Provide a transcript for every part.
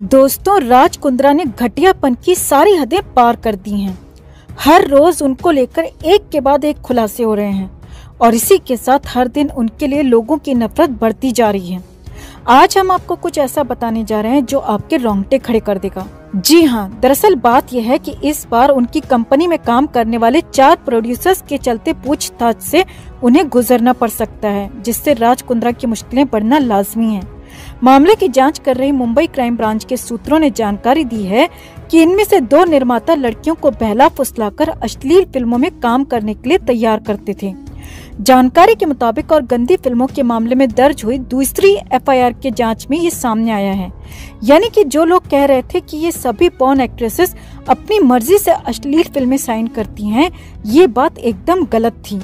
दोस्तों, राज कुंद्रा ने घटियापन की सारी हदें पार कर दी हैं। हर रोज उनको लेकर एक के बाद एक खुलासे हो रहे हैं और इसी के साथ हर दिन उनके लिए लोगों की नफरत बढ़ती जा रही है। आज हम आपको कुछ ऐसा बताने जा रहे हैं जो आपके रोंगटे खड़े कर देगा। जी हाँ, दरअसल बात यह है कि इस बार उनकी कंपनी में काम करने वाले 4 प्रोड्यूसर्स के चलते पूछताछ से उन्हें गुजरना पड़ सकता है, जिससे राज कुंद्रा की मुश्किलें बढ़ना लाजमी है। मामले की जांच कर रही मुंबई क्राइम ब्रांच के सूत्रों ने जानकारी दी है कि इनमें से 2 निर्माता लड़कियों को बहला फुसलाकर अश्लील फिल्मों में काम करने के लिए तैयार करते थे। जानकारी के मुताबिक और गंदी फिल्मों के मामले में दर्ज हुई दूसरी एफआईआर के जांच में ये सामने आया है। यानी कि जो लोग कह रहे थे कि ये सभी पॉर्न एक्ट्रेसेस अपनी मर्जी से अश्लील फिल्में साइन करती हैं, ये बात एकदम गलत थी।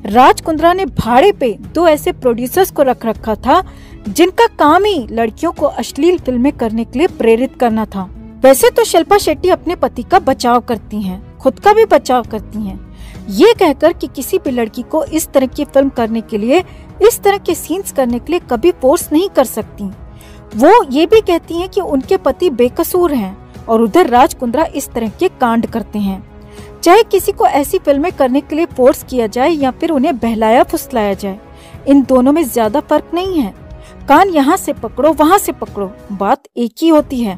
राज कुंद्रा ने भाड़े पे 2 ऐसे प्रोड्यूसर्स को रख रखा था जिनका काम ही लड़कियों को अश्लील फिल्में करने के लिए प्रेरित करना था। वैसे तो शिल्पा शेट्टी अपने पति का बचाव करती हैं, खुद का भी बचाव करती हैं, ये कहकर कि किसी भी लड़की को इस तरह की फिल्म करने के लिए, इस तरह के सीन्स करने के लिए कभी फोर्स नहीं कर सकती। वो ये भी कहती हैं कि उनके पति बेकसूर हैं और उधर राज कुंद्रा इस तरह के कांड करते हैं। चाहे किसी को ऐसी फिल्में करने के लिए फोर्स किया जाए या फिर उन्हें बहलाया फुसलाया जाए, इन दोनों में ज्यादा फर्क नहीं है। कान यहाँ से पकड़ो वहाँ से पकड़ो, बात एक ही होती है।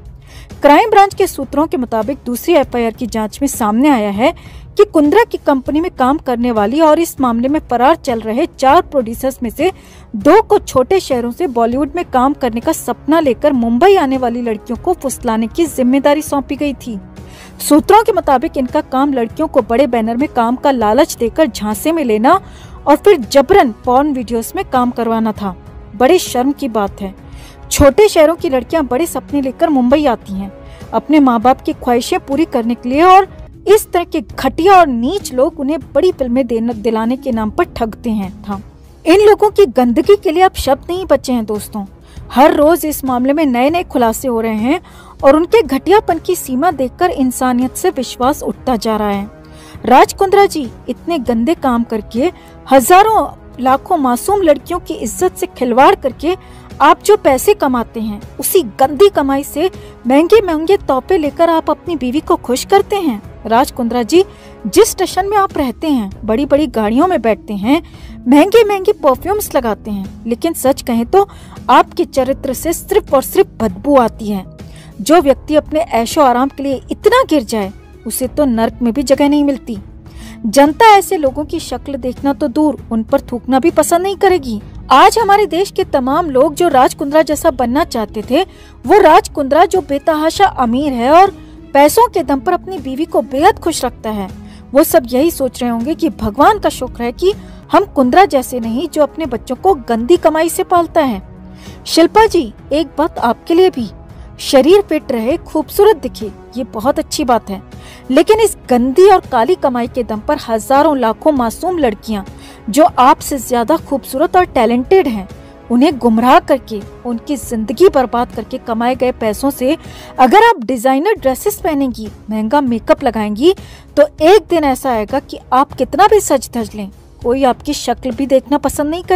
क्राइम ब्रांच के सूत्रों के मुताबिक दूसरी एफआईआर की जांच में सामने आया है कि कुंद्रा की कंपनी में काम करने वाली और इस मामले में फरार चल रहे 4 प्रोड्यूसर्स में से 2 को छोटे शहरों से बॉलीवुड में काम करने का सपना लेकर मुंबई आने वाली लड़कियों को फुसलाने की जिम्मेदारी सौंपी गई थी। सूत्रों के मुताबिक इनका काम लड़कियों को बड़े बैनर में काम का लालच देकर झांसे में लेना और फिर जबरन पॉर्न वीडियोस में काम करवाना था। बड़े शर्म की बात है, छोटे शहरों की लड़कियां बड़े सपने लेकर मुंबई आती हैं अपने माँ बाप की ख्वाहिशें पूरी करने के लिए, और इस तरह के घटिया और नीच लोग उन्हें बड़ी फिल्में दिलाने के नाम पर ठगते हैं। इन लोगों की गंदगी के लिए अब शब्द नहीं बचे हैं दोस्तों। हर रोज इस मामले में नए नए खुलासे हो रहे हैं और उनके घटियापन की सीमा देखकर इंसानियत से विश्वास उठता जा रहा है। राज कुंद्रा जी इतने गंदे काम करके, हजारों लाखों मासूम लड़कियों की इज्जत से खिलवाड़ करके आप जो पैसे कमाते हैं, उसी गंदी कमाई से महंगे महंगे तोहफे लेकर आप अपनी बीवी को खुश करते हैं। राज कुंद्रा जी, जिस स्टेशन में आप रहते हैं, बड़ी बड़ी गाड़ियों में बैठते हैं, महंगे महंगे परफ्यूम्स लगाते हैं, लेकिन सच कहें तो आपके चरित्र से सिर्फ और सिर्फ बदबू आती है। जो व्यक्ति अपने ऐशो आराम के लिए इतना गिर जाए, उसे तो नर्क में भी जगह नहीं मिलती। जनता ऐसे लोगों की शक्ल देखना तो दूर, उन पर थूकना भी पसंद नहीं करेगी। आज हमारे देश के तमाम लोग जो राज कुंद्रा जैसा बनना चाहते थे, वो राज कुंद्रा जो बेतहाशा अमीर है और पैसों के दम पर अपनी बीवी को बेहद खुश रखता है, वो सब यही सोच रहे होंगे कि भगवान का शुक्र है कि हम कुंद्रा जैसे नहीं जो अपने बच्चों को गंदी कमाई से पालता है। शिल्पा जी, एक बात आपके लिए भी, शरीर फिट रहे, खूबसूरत दिखे, ये बहुत अच्छी बात है, लेकिन इस गंदी और काली कमाई के दम पर हजारों लाखों मासूम लड़कियां जो आपसे ज्यादा खूबसूरत और टैलेंटेड हैं, उन्हें गुमराह करके, उनकी जिंदगी बर्बाद करके कमाए गए पैसों से अगर आप डिजाइनर ड्रेसेस पहनेंगी, महंगा मेकअप लगाएंगी, तो एक दिन ऐसा आएगा कि आप कितना भी सज धज लें, कोई आपकी शक्ल भी देखना पसंद नहीं करेगा।